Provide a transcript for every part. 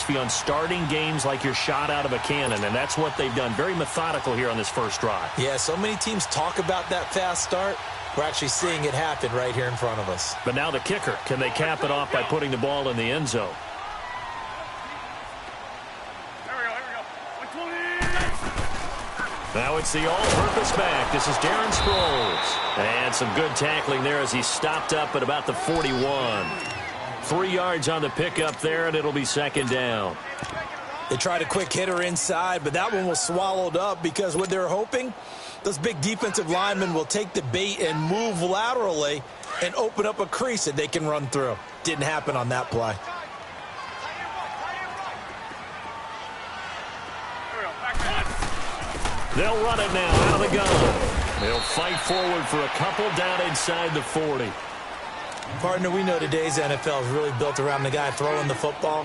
philosophy on starting games like you're shot out of a cannon, and that's what they've done. Very methodical here on this first drive. Yeah, so many teams talk about that fast start. We're actually seeing it happen right here in front of us. But now the kicker. Can they cap it off by putting the ball in the end zone? Now it's the all-purpose back. This is Darren Sproles. And some good tackling there as he stopped up at about the 41. 3 yards on the pickup there, and it'll be second down. They tried a quick hitter inside, but that one was swallowed up because what they're hoping, those big defensive linemen will take the bait and move laterally and open up a crease that they can run through. Didn't happen on that play. They'll run it now out of the gun. They'll fight forward for a couple down inside the 40. Partner, we know today's NFL is really built around the guy throwing the football.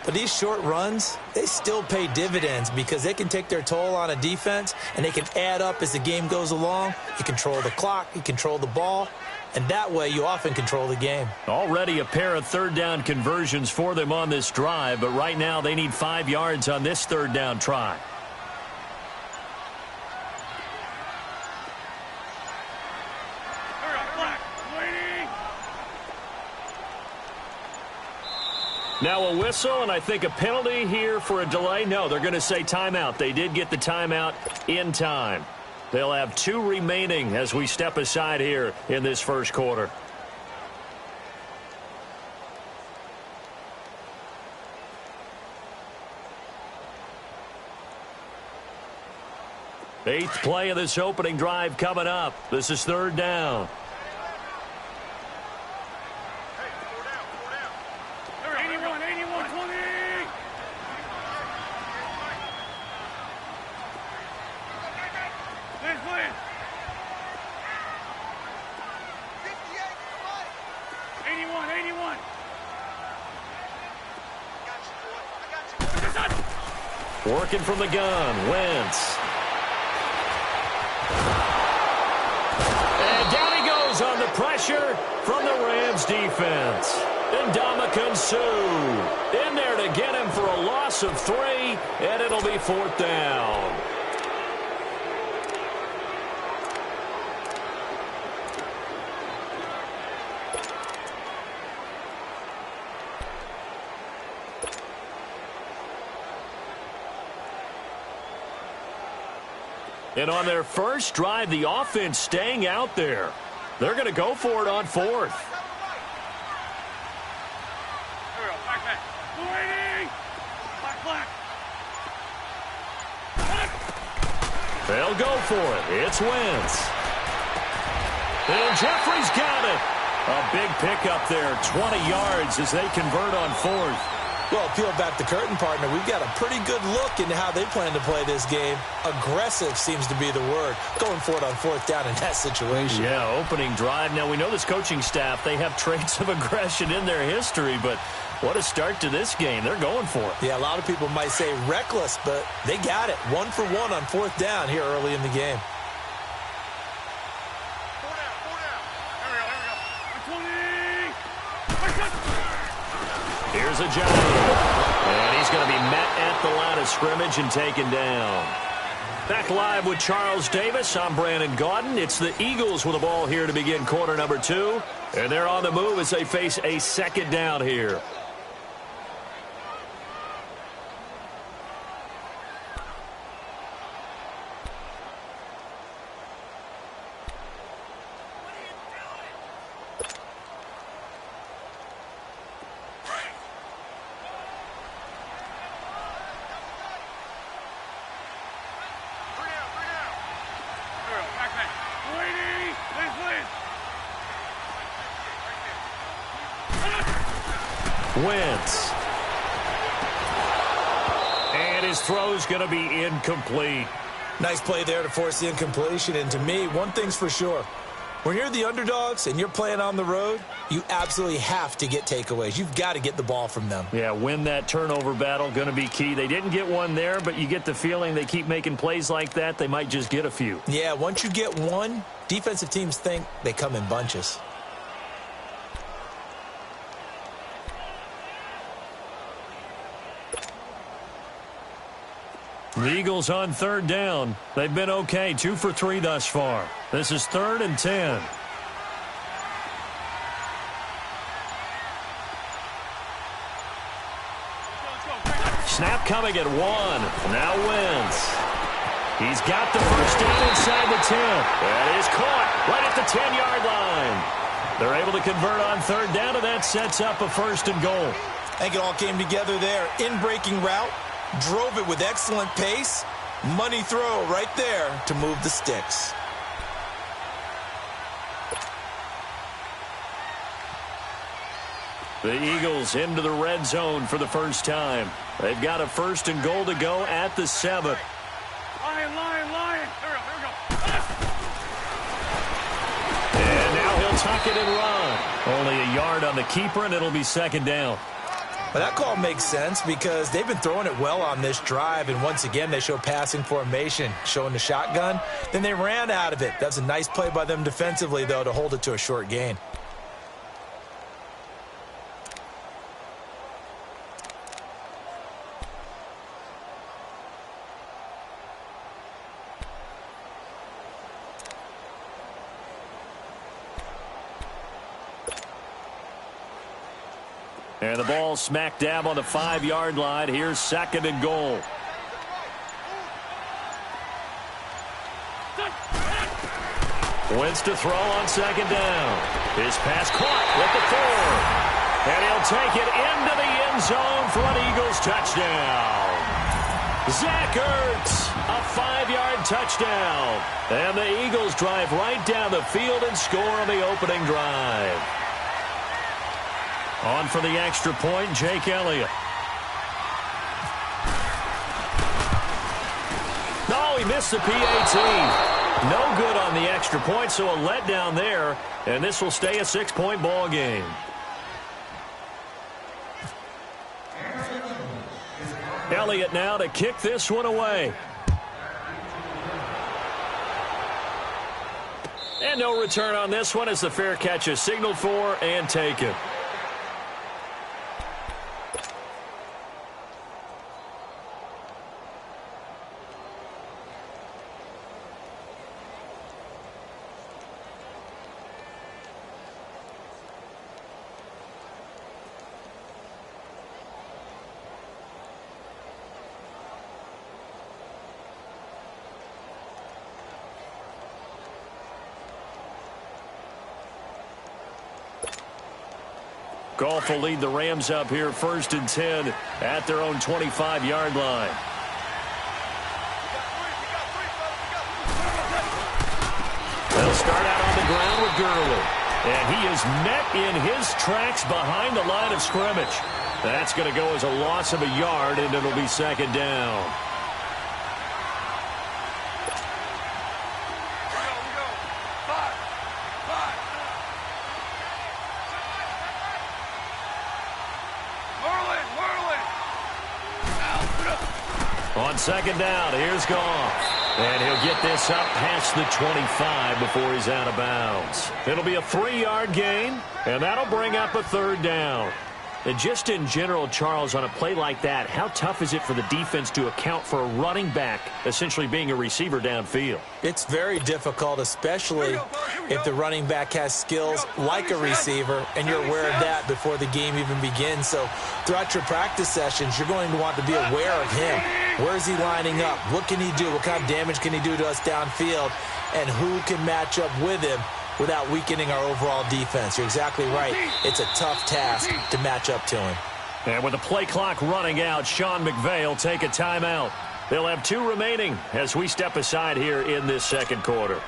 But these short runs, they still pay dividends because they can take their toll on a defense and they can add up as the game goes along. You control the clock, you control the ball, and that way you often control the game. Already a pair of third down conversions for them on this drive, but right now they need 5 yards on this third down try. Now a whistle, and I think a penalty here for a delay. No, they're going to say timeout. They did get the timeout in time. They'll have 2 remaining as we step aside here in this first quarter. Eighth play of this opening drive coming up. This is third down. Working from the gun, Wentz. And down he goes on the pressure from the Rams defense. And Ndamukong Suh in there to get him for a loss of 3, and it'll be fourth down. And on their first drive, the offense staying out there. They're going to go for it on fourth. They'll go for it. It's Wentz. And Jeffrey's got it. A big pickup there, 20 yards as they convert on fourth. Well, peel back the curtain, partner. We've got a pretty good look into how they plan to play this game. Aggressive seems to be the word. Going for it on fourth down in that situation. Yeah, opening drive. Now, we know this coaching staff, they have traits of aggression in their history, but what a start to this game. They're going for it. Yeah, a lot of people might say reckless, but they got it. 1 for 1 on fourth down here early in the game. Here's a Giant, and he's going to be met at the line of scrimmage and taken down. Back live with Charles Davis. I'm Brandon Gaudin. It's the Eagles with the ball here to begin quarter number 2, and they're on the move as they face a second down here. Wentz. And his throw's going to be incomplete. Nice play there to force the incompletion. And to me, one thing's for sure. When you're the underdogs and you're playing on the road, you absolutely have to get takeaways. You've got to get the ball from them. Yeah, win that turnover battle, going to be key. They didn't get one there, but you get the feeling they keep making plays like that, they might just get a few. Yeah, once you get one, defensive teams think they come in bunches. The Eagles on third down. They've been okay, 2 for 3 thus far. This is 3rd and 10. Snap coming at 1. Now Wentz. He's got the first down inside the 10. That is caught right at the 10-yard line. They're able to convert on third down, and that sets up a 1st and goal. I think it all came together there. In-breaking route, drove it with excellent pace. Money throw right there to move the sticks. The Eagles into the red zone for the first time. They've got a 1st and goal to go at the 7. Lion. Here we go. And now he'll tuck it and run. Only a yard on the keeper, and it'll be 2nd down. Well, that call makes sense because they've been throwing it well on this drive, and once again they show passing formation, showing the shotgun. Then they ran out of it. That's a nice play by them defensively, though, to hold it to a short gain. And the ball smack dab on the 5-yard line. Here's 2nd and goal. Wentz to throw on 2nd down. His pass caught with the 4. And he'll take it into the end zone for an Eagles touchdown. Zach Ertz, a 5-yard touchdown. And the Eagles drive right down the field and score on the opening drive. On for the extra point, Jake Elliott. No, he missed the PAT. No good on the extra point, so a letdown there, and this will stay a 6-point ball game. Elliott now to kick this one away. And no return on this one as the fair catch is signaled for and taken. Goff will lead the Rams up here 1st and 10 at their own 25-yard line. They'll start out on the ground with Gurley. And he is met in his tracks behind the line of scrimmage. That's going to go as a loss of a yard, and it'll be 2nd down. On 2nd down, here's Goff. And he'll get this up past the 25 before he's out of bounds. It'll be a 3-yard gain, and that'll bring up a 3rd down. And just in general, Charles, on a play like that, how tough is it for the defense to account for a running back essentially being a receiver downfield? It's very difficult, especially if the running back has skills like a receiver, and you're aware of that before the game even begins. So throughout your practice sessions, you're going to want to be aware of him. Where is he lining up? What can he do? What kind of damage can he do to us downfield? And who can match up with him without weakening our overall defense? You're exactly right. It's a tough task to match up to him. And with the play clock running out, Sean McVay will take a timeout. They'll have 2 remaining as we step aside here in this 2nd quarter.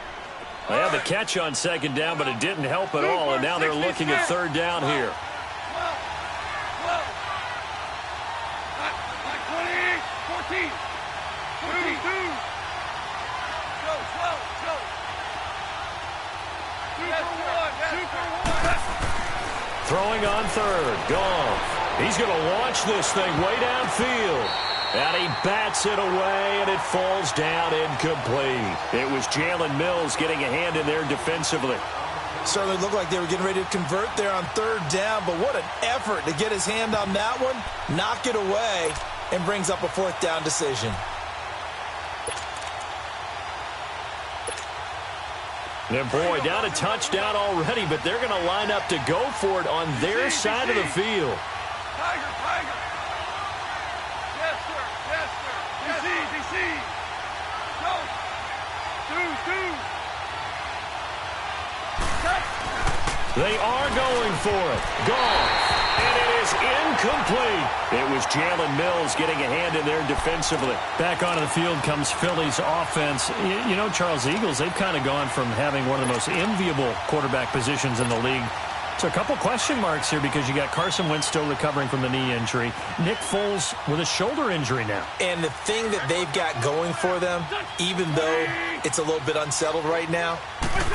They had the catch on 2nd down, but it didn't help at all, and now they're looking at 3rd down here. Throwing on 3rd, Goff. He's going to launch this thing way downfield. And he bats it away, and it falls down incomplete. It was Jalen Mills getting a hand in there defensively. Certainly looked like they were getting ready to convert there on 3rd down, but what an effort to get his hand on that one, knock it away, and brings up a 4th down decision. And boy, down a touchdown already, but they're going to line up to go for it on their side of the field. Tiger, Tiger. Yes, sir. Yes, sir. DC, DC. Go. Do. They are going for it. Gone. And it is incomplete. It was Jalen Mills getting a hand in there defensively. Back onto the field comes Philly's offense. You know, Charles, Eagles, they've kind of gone from having one of the most enviable quarterback positions in the league to a couple question marks here because you got Carson Wentz still recovering from the knee injury. Nick Foles with a shoulder injury now. And the thing that they've got going for them, even though it's a little bit unsettled right now,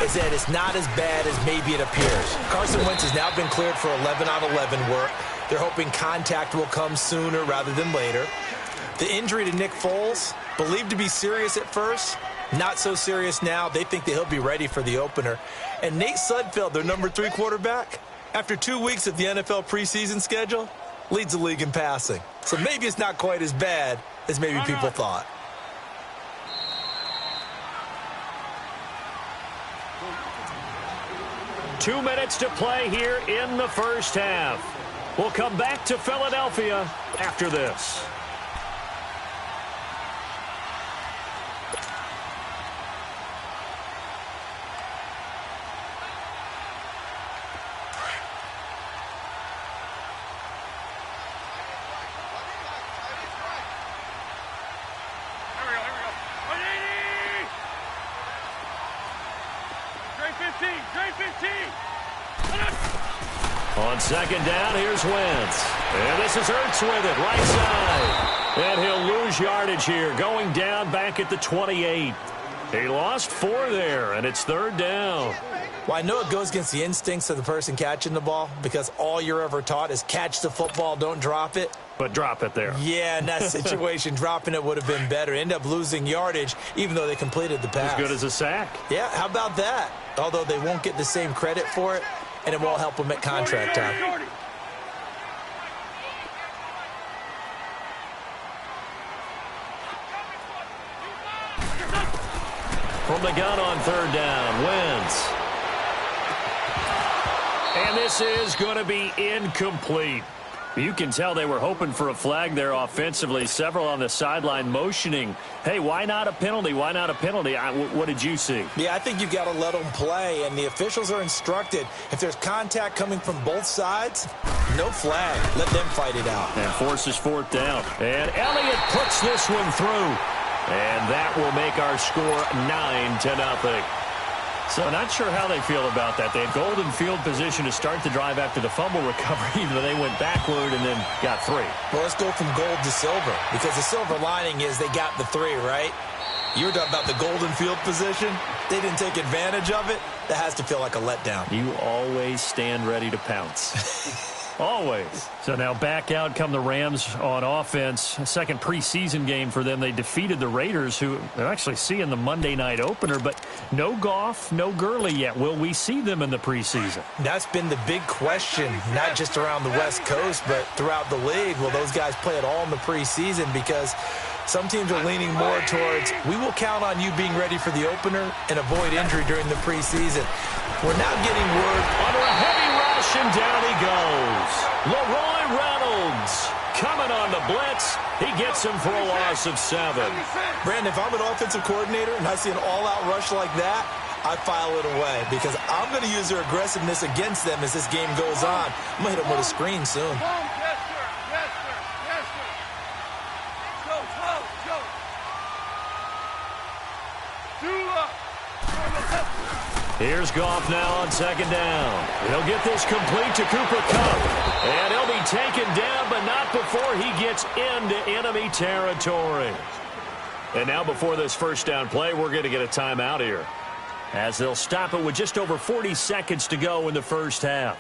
is that it's not as bad as maybe it appears. Carson Wentz has now been cleared for 11 on 11 work. They're hoping contact will come sooner rather than later. The injury to Nick Foles, believed to be serious at first, not so serious now. They think that he'll be ready for the opener. And Nate Sudfeld, their number 3 quarterback, after 2 weeks of the NFL preseason schedule, leads the league in passing. So maybe it's not quite as bad as maybe people thought. Two minutes to play here in the first half. We'll come back to Philadelphia after this. On second down, here's Wentz. And this is Ertz with it, right side. And he'll lose yardage here, going down back at the 28. He lost 4 there, and it's third down. Well, I know it goes against the instincts of the person catching the ball because all you're ever taught is catch the football, don't drop it. But drop it there. Yeah, in that situation, dropping it would have been better. End up losing yardage, even though they completed the pass. As good as a sack. Yeah, how about that? Although they won't get the same credit for it, and it won't help them at contract time. From the gun on third down, Wentz. And this is going to be incomplete. You can tell they were hoping for a flag there offensively. Several on the sideline motioning, hey, why not a penalty? Why not a penalty? What did you see? Yeah, I think you've got to let them play, and the officials are instructed. If there's contact coming from both sides, no flag. Let them fight it out. And forces fourth down. And Elliott puts this one through. And that will make our score 9-0. So not sure how they feel about that. They had golden field position to start the drive after the fumble recovery, but they went backward and then got 3. Well, let's go from gold to silver, because the silver lining is they got the 3, right? You were talking about the golden field position. They didn't take advantage of it. That has to feel like a letdown. You always stand ready to pounce. Always. So now back out come the Rams on offense. A second preseason game for them. They defeated the Raiders, who they're actually seeing the Monday night opener, but no Goff, no Gurley yet. Will we see them in the preseason? That's been the big question, not just around the West Coast, but throughout the league. Will those guys play at all in the preseason? Because some teams are leaning more towards, we will count on you being ready for the opener and avoid injury during the preseason. We're now getting word. Under a heavy rush, and down he goes. Leroy Reynolds coming on the blitz. He gets him for a loss of 7. Brandon, if I'm an offensive coordinator and I see an all-out rush like that, I file it away because I'm going to use their aggressiveness against them as this game goes on. I'm going to hit them with a screen soon. Here's Goff now on second down. He'll get this complete to Cooper Kupp. And he'll be taken down, but not before he gets into enemy territory. And now before this first down play, we're going to get a timeout here, as they'll stop it with just over 40 seconds to go in the first half.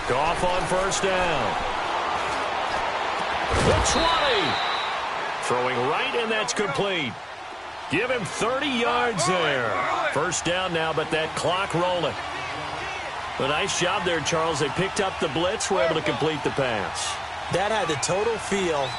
Goff on first down. The 20. Throwing right, and that's complete. Give him 30 yards there. First down now, but that clock rolling. A nice job there, Charles. They picked up the blitz, were able to complete the pass. That had the total feel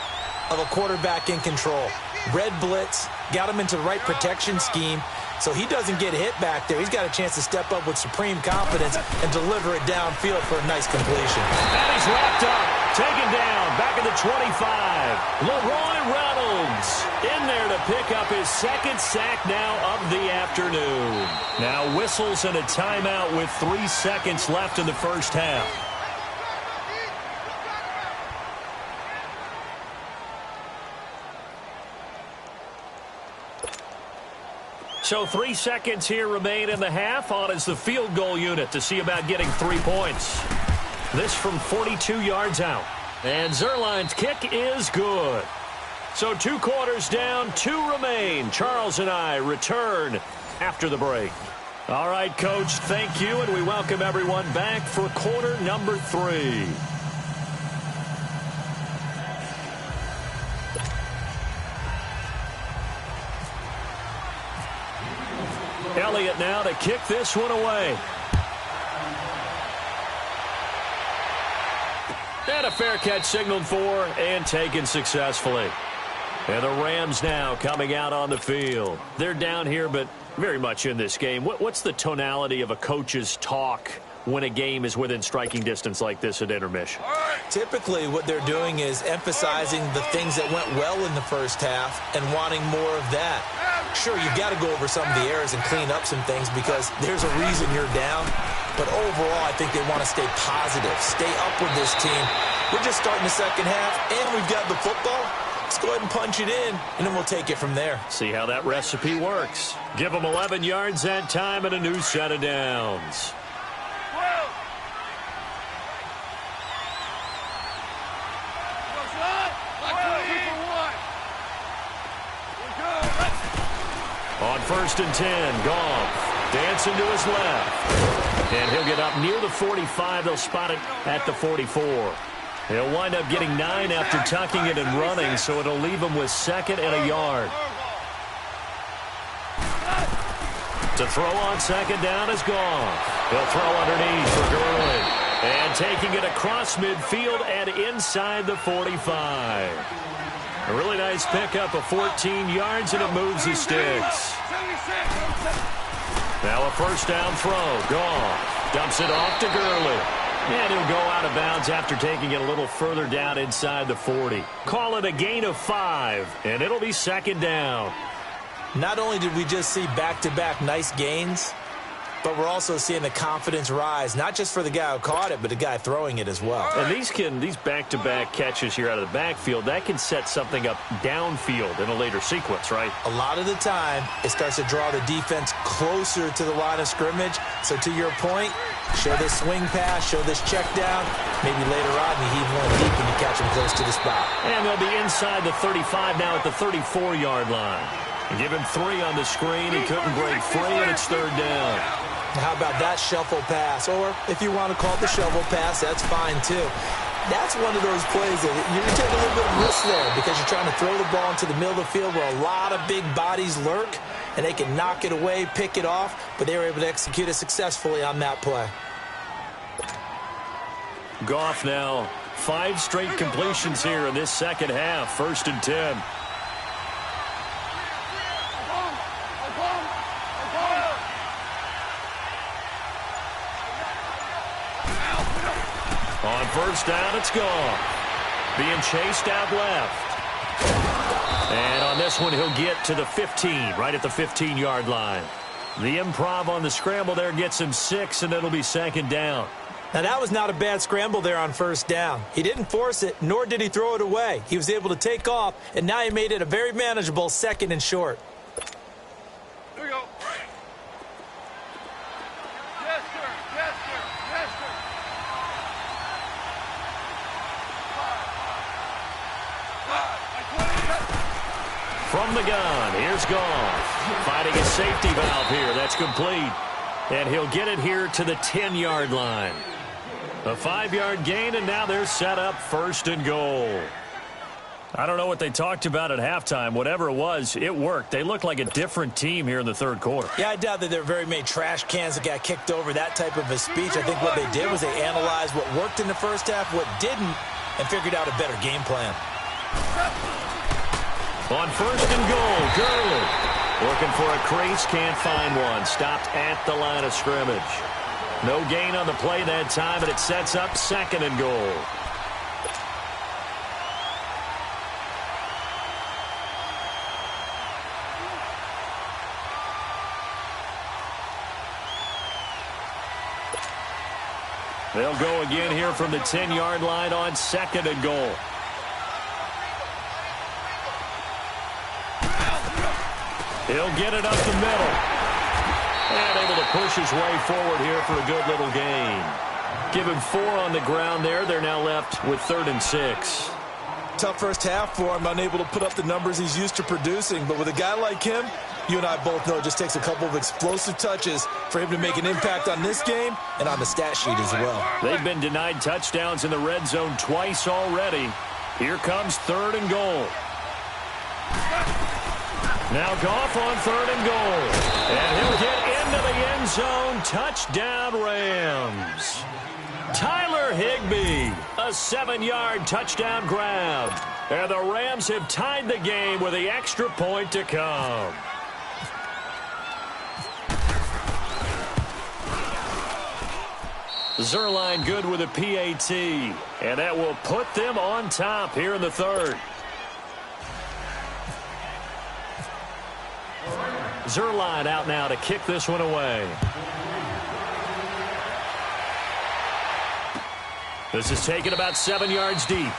of a quarterback in control. Red blitz, got him into the right protection scheme, so he doesn't get hit back there. He's got a chance to step up with supreme confidence and deliver it downfield for a nice completion. And he's wrapped up, taken down, back at the 25. Leroy Reynolds in there to pick up his second sack now of the afternoon. Now whistles and a timeout with 3 seconds left in the first half. So 3 seconds here remain in the half. On is the field goal unit to see about getting 3 points. This from 42 yards out. And Zerline's kick is good. So 2 quarters down, 2 remain. Charles and I return after the break. All right, Coach, thank you, and we welcome everyone back for quarter number 3. Elliott now to kick this one away. And a fair catch signaled for and taken successfully. And the Rams now coming out on the field. They're down here, but very much in this game. What's the tonality of a coach's talk when a game is within striking distance like this at intermission? Typically, what they're doing is emphasizing the things that went well in the first half and wanting more of that. Sure, you've got to go over some of the errors and clean up some things because there's a reason you're down. But overall, I think they want to stay positive, stay up with this team. We're just starting the second half, and we've got the football. Let's go ahead and punch it in, and then we'll take it from there. See how that recipe works. Give them 11 yards that time and a new set of downs. On 1st and 10, Goff dancing to his left. And he'll get up near the 45. They'll spot it at the 44. He'll wind up getting 9 after tucking it and running, so it'll leave him with 2nd and a yard. To throw on 2nd down is Goff. He'll throw underneath for Gurley. And taking it across midfield and inside the 45. A really nice pickup of 14 yards, and it moves the sticks. Now a first down throw. Goff dumps it off to Gurley. And he'll go out of bounds after taking it a little further down inside the 40. Call it a gain of 5, and it'll be 2nd down. Not only did we just see back-to-back nice gains, but we're also seeing the confidence rise, not just for the guy who caught it, but the guy throwing it as well. And these back-to-back catches here out of the backfield, that can set something up downfield in a later sequence, right? A lot of the time, it starts to draw the defense closer to the line of scrimmage. So to your point, show this swing pass, show this check down. Maybe later on, you heave one deep and you catch him close to the spot. And they'll be inside the 35 now at the 34-yard line. And give him 3 on the screen. He couldn't break free, and it's 3rd down. How about that shuffle pass? Or if you want to call it the shovel pass, that's fine too. That's one of those plays that you're going to take a little bit of risk there because you're trying to throw the ball into the middle of the field where a lot of big bodies lurk, and they can knock it away, pick it off, but they were able to execute it successfully on that play. Goff now 5 straight completions here in this second half. 1st and 10. On 1st down, it's Goff. Being chased out left. And on this one, he'll get to the 15, right at the 15-yard line. The improv on the scramble there gets him 6, and it'll be 2nd down. Now, that was not a bad scramble there on 1st down. He didn't force it, nor did he throw it away. He was able to take off, and now he made it a very manageable 2nd and short. Here we go. Yes, sir. Yes, sir. Yes, sir. From the gun, here's Goff. Finding a safety valve here. That's complete. And he'll get it here to the 10-yard line. A 5-yard gain, and now they're set up 1st and goal. I don't know what they talked about at halftime. Whatever it was, it worked. They looked like a different team here in the third quarter. Yeah, I doubt that there were very many trash cans that got kicked over, that type of a speech. I think what they did was they analyzed what worked in the first half, what didn't, and figured out a better game plan. On first and goal, Gurley looking for a crease, can't find one. Stopped at the line of scrimmage. No gain on the play that time, and it sets up second and goal. They'll go again here from the 10-yard line on second and goal. He'll get it up the middle. And able to push his way forward here for a good little gain. Give him 4 on the ground there. They're now left with 3rd and 6. Tough first half for him, unable to put up the numbers he's used to producing. But with a guy like him, you and I both know it just takes a couple of explosive touches for him to make an impact on this game and on the stat sheet as well. They've been denied touchdowns in the red zone twice already. Here comes 3rd and goal. Now Goff on 3rd and goal. And he'll get into the end zone. Touchdown, Rams. Tyler Higbee, a 7-yard touchdown grab. And the Rams have tied the game with the extra point to come. Zerline good with a PAT. And that will put them on top here in the 3rd. Zerline out now to kick this one away. This is taken about 7 yards deep.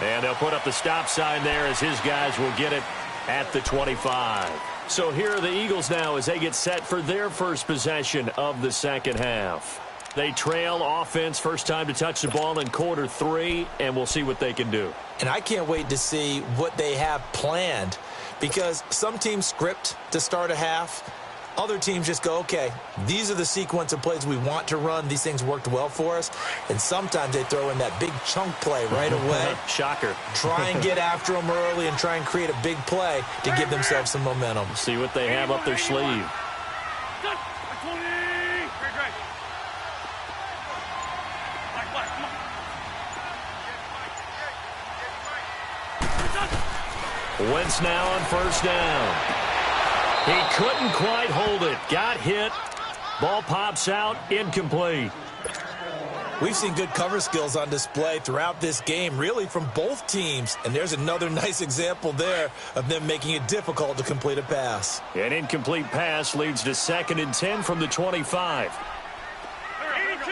And they'll put up the stop sign there as his guys will get it at the 25. So here are the Eagles now as they get set for their first possession of the second half. They trail offense, first time to touch the ball in quarter 3, and we'll see what they can do. And I can't wait to see what they have planned, because some teams script to start a half. Other teams just go, okay, these are the sequence of plays we want to run. These things worked well for us. And sometimes they throw in that big chunk play right away. Shocker. Try and get after them early and try and create a big play to give themselves some momentum. See what they have up their sleeve. Wentz now on first down. He couldn't quite hold it. Got hit. Ball pops out. Incomplete. We've seen good cover skills on display throughout this game, really from both teams. And there's another nice example there of them making it difficult to complete a pass. An incomplete pass leads to 2nd and 10 from the 25. 82.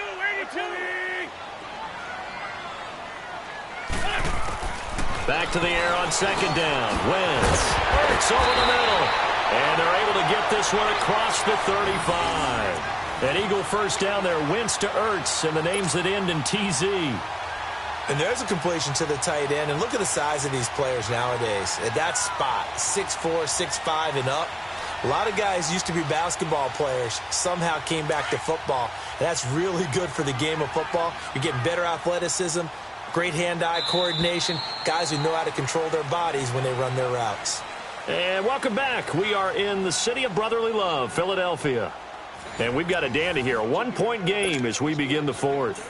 Back to the air on second down. Wentz. It's over the middle. And they're able to get this one across the 35. An Eagle first down there. Wentz to Ertz, and the names that end in TZ. And there's a completion to the tight end. And look at the size of these players nowadays. At that spot, 6'4", 6'5", and up. A lot of guys used to be basketball players, somehow came back to football. And that's really good for the game of football. You're getting better athleticism, great hand-eye coordination, guys who know how to control their bodies when they run their routes. And welcome back. We are in the city of brotherly love, Philadelphia. And we've got a dandy here, a 1-point game as we begin the 4th.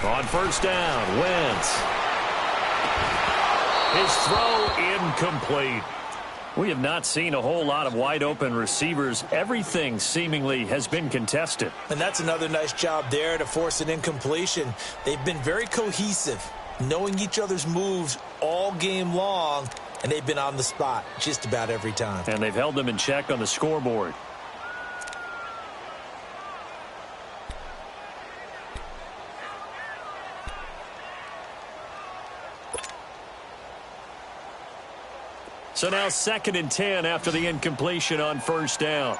On first down, Wentz. His throw incomplete. We have not seen a whole lot of wide open receivers. Everything seemingly has been contested. And that's another nice job there to force an incompletion. They've been very cohesive, knowing each other's moves all game long, and they've been on the spot just about every time. And they've held them in check on the scoreboard. So now 2nd and 10 after the incompletion on first down.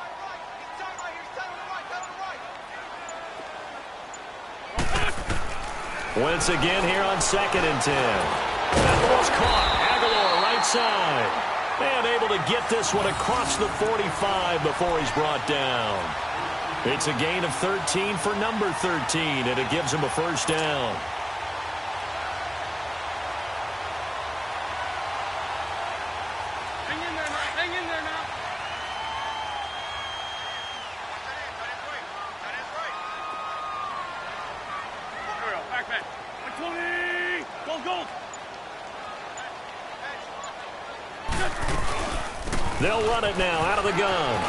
Wentz again here on 2nd and 10. That ball's caught. Aguilar right side. And able to get this one across the 45 before he's brought down. It's a gain of 13 for number 13, and it gives him a first down. Hang in there now. Hang in there now. Here we go. Back. 120. Goal. They'll run it now out of the gun.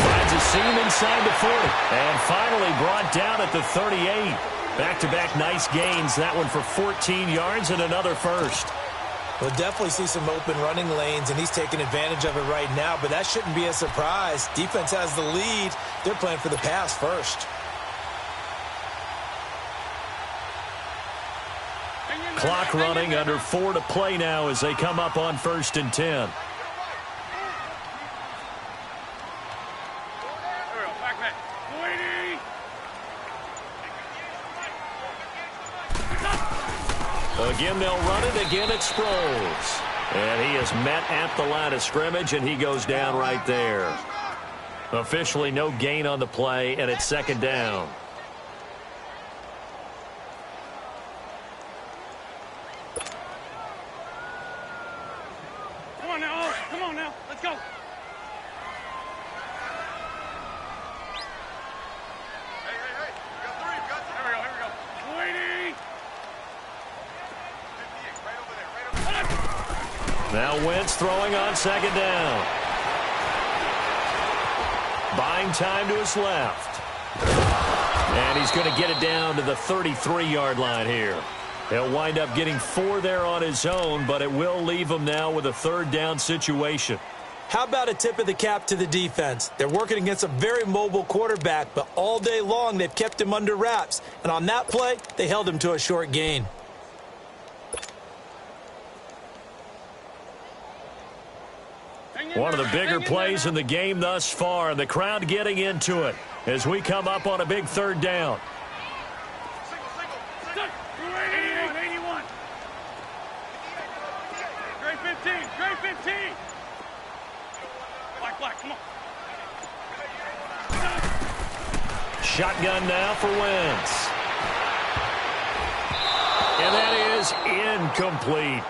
Finds a seam inside the 40. And finally brought down at the 38. Back-to-back nice gains. That one for 14 yards and another first. We'll definitely see some open running lanes, and he's taking advantage of it right now, but that shouldn't be a surprise. Defense has the lead. They're playing for the pass first. Clock running, under 4 to play now as they come up on 1st and 10. Back. 280. Again, they'll run it. Again, it's Sproles. And he is met at the line of scrimmage, and he goes down right there. Officially no gain on the play, and it's 2nd down. Come on now. Let's go. Here we go. 280. Now Wentz throwing on 2nd down. Buying time to his left. And he's going to get it down to the 33-yard line here. He'll wind up getting 4 there on his own, but it will leave him now with a 3rd down situation. How about a tip of the cap to the defense? They're working against a very mobile quarterback, but all day long they've kept him under wraps. And on that play, they held him to a short gain. One of the bigger plays in the game thus far, and the crowd getting into it as we come up on a big 3rd down. 81. Great 15. Black, come on. Shotgun now for Wentz. And that is incomplete.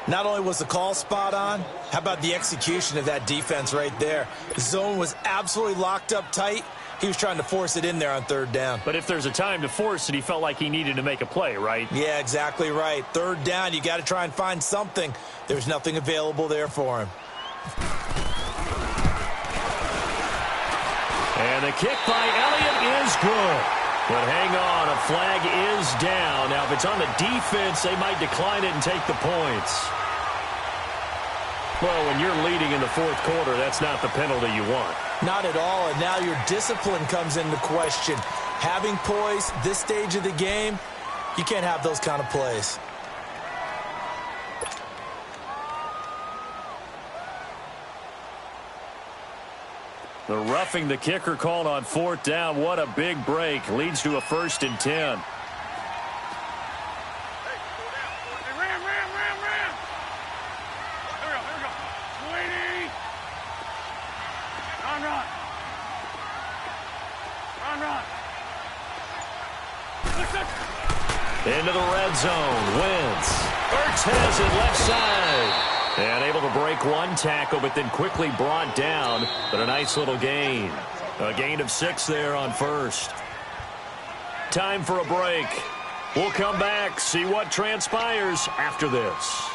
Not only was the call spot on, how about the execution of that defense right there? The zone was absolutely locked up tight. He was trying to force it in there on 3rd down. But if there's a time to force it, he felt like he needed to make a play, right? Yeah, exactly right. 3rd down, you got to try and find something. There's nothing available there for him. And the kick by Elliott is good. But hang on, a flag is down. Now, if it's on the defense, they might decline it and take the points. Well, when you're leading in the 4th quarter, that's not the penalty you want. Not at all, and now your discipline comes into question. Having poise this stage of the game, you can't have those kind of plays. The roughing the kicker called on 4th down. What a big break. Leads to a 1st and 10. Hey, ram. Here we go. 280. Run. Into the red zone. Wentz. Ertz has it left side. And able to break one tackle, but then quickly brought down. But a nice little gain. A gain of 6 there on 1st. Time for a break. We'll come back, see what transpires after this.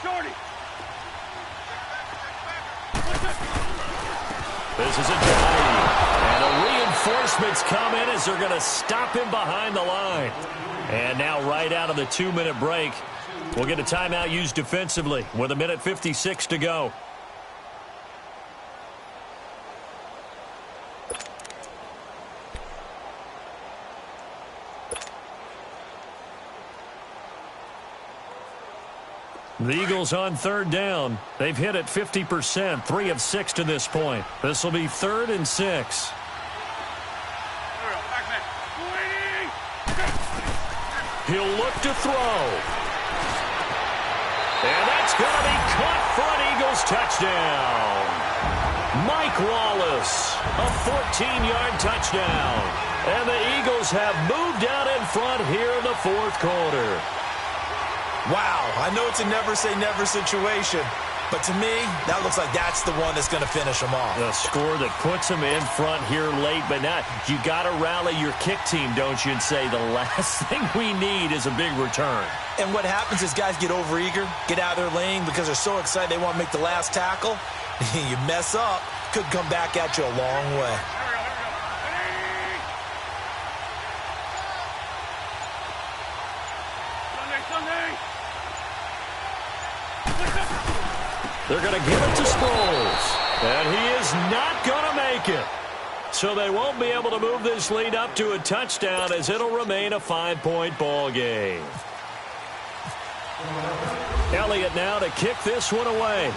Shorty. This is a dive. And a reinforcement's come in as they're going to stop him behind the line. And now right out of the 2-minute break, We'll get a timeout used defensively with 1:56 to go. The Eagles on third down. They've hit it 50%, 3 of 6 to this point. This will be 3rd and 6. He'll look to throw. And that's going to be caught for an Eagles touchdown. Mike Wallace, a 14-yard touchdown. And the Eagles have moved out in front here in the 4th quarter. Wow, I know it's a never-say-never situation, but to me, that looks like that's the one that's going to finish them off. The score that puts them in front here late, but now you got to rally your kick team, don't you, and say the last thing we need is a big return. And what happens is guys get overeager, get out of their lane because they're so excited they want to make the last tackle. You mess up, could come back at you a long way. They're going to give it to Sproles, and he is not going to make it. So they won't be able to move this lead up to a touchdown as it'll remain a 5-point ball game. Elliott now to kick this one away.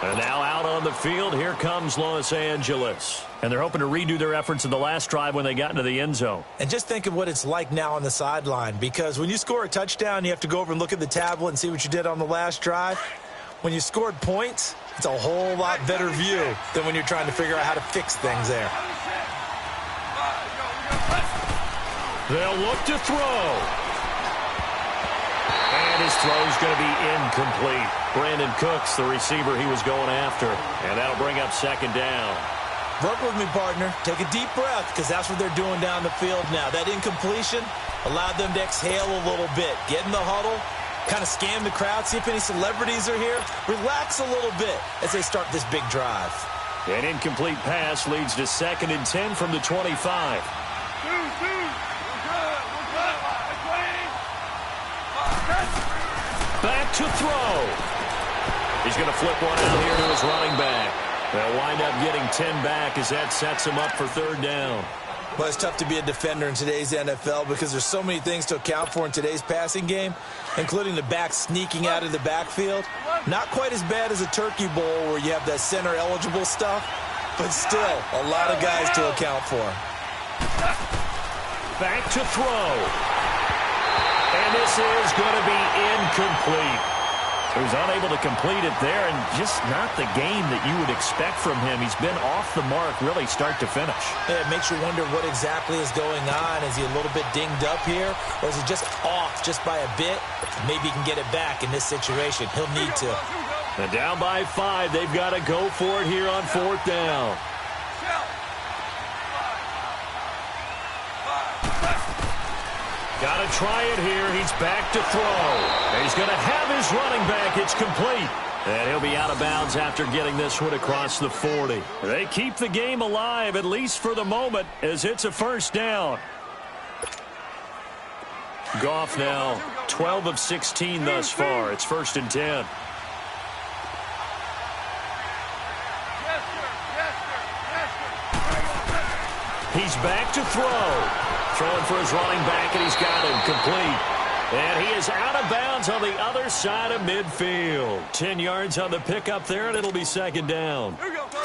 And now out on the field, here comes Los Angeles. And they're hoping to redo their efforts in the last drive when they got into the end zone. And just think of what it's like now on the sideline, because when you score a touchdown, you have to go over and look at the tablet and see what you did on the last drive. When you scored points, it's a whole lot better view than when you're trying to figure out how to fix things there. They'll look to throw. And his throw's going to be incomplete. Brandon Cooks, the receiver he was going after. And that'll bring up 2nd down. Work with me, partner. Take a deep breath, because that's what they're doing down the field now. That incompletion allowed them to exhale a little bit. Get in the huddle, kind of scan the crowd, see if any celebrities are here. Relax a little bit as they start this big drive. An incomplete pass leads to 2nd and 10 from the 25. Back to throw. He's going to flip one out here to his running back. They'll wind up getting 10 back as that sets him up for 3rd down. Well, it's tough to be a defender in today's NFL because there's so many things to account for in today's passing game, including the back sneaking out of the backfield. Not quite as bad as a turkey bowl where you have that center-eligible stuff, but still a lot of guys to account for. Back to throw. And this is going to be incomplete. He was unable to complete it there, and just not the game that you would expect from him. He's been off the mark really start to finish. Yeah, it makes you wonder what exactly is going on. Is he a little bit dinged up here, or is he just off just by a bit? Maybe he can get it back in this situation. He'll need to. And down by 5, they've got to go for it here on 4th down. Got to try it here. He's back to throw. And he's going to have his running back. It's complete. And he'll be out of bounds after getting this one across the 40. They keep the game alive, at least for the moment, as it's a 1st down. Goff now 12 of 16 thus far. It's 1st and 10. He's back to throw. Throwing for his running back, and he's got him complete. And he is out of bounds on the other side of midfield. 10 yards on the pickup there, and it'll be 2nd down.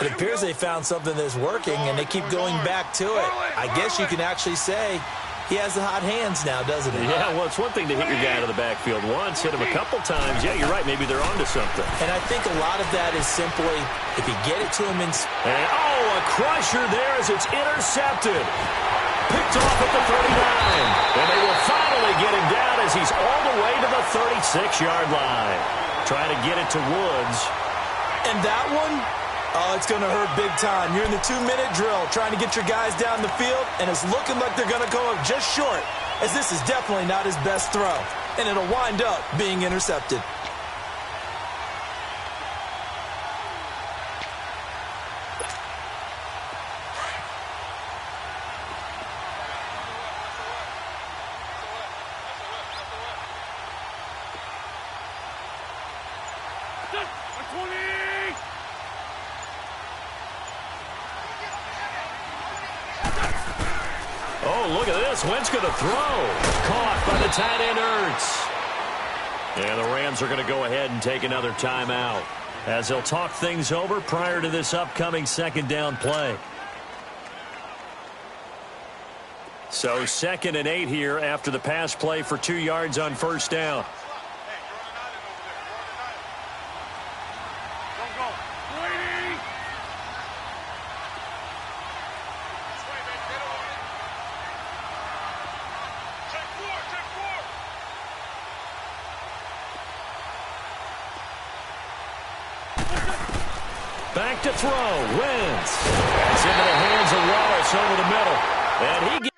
It appears they found something that's working, and they keep going back to it. I guess you can actually say he has the hot hands now, doesn't he? Yeah, well, it's one thing to hit your guy out of the backfield once, hit him a couple times. Yeah, you're right. Maybe they're onto something. And I think a lot of that is simply if you get it to him in... And, a crusher there as it's intercepted. Picked off at the 39. And they will finally get him down as he's all the way to the 36-yard line. Trying to get it to Woods. And that one, it's going to hurt big time. You're in the 2-minute drill trying to get your guys down the field, and it's looking like they're going to come up just short, as this is definitely not his best throw. And it'll wind up being intercepted. Oh, look at this. Wentz going to throw. Caught by the tight end, Ertz. And the Rams are going to go ahead and take another timeout as they'll talk things over prior to this upcoming second down play. So 2nd and 8 here after the pass play for 2 yards on first down. Back to throw. Wentz. It's into the hands of Wallace over the middle. And he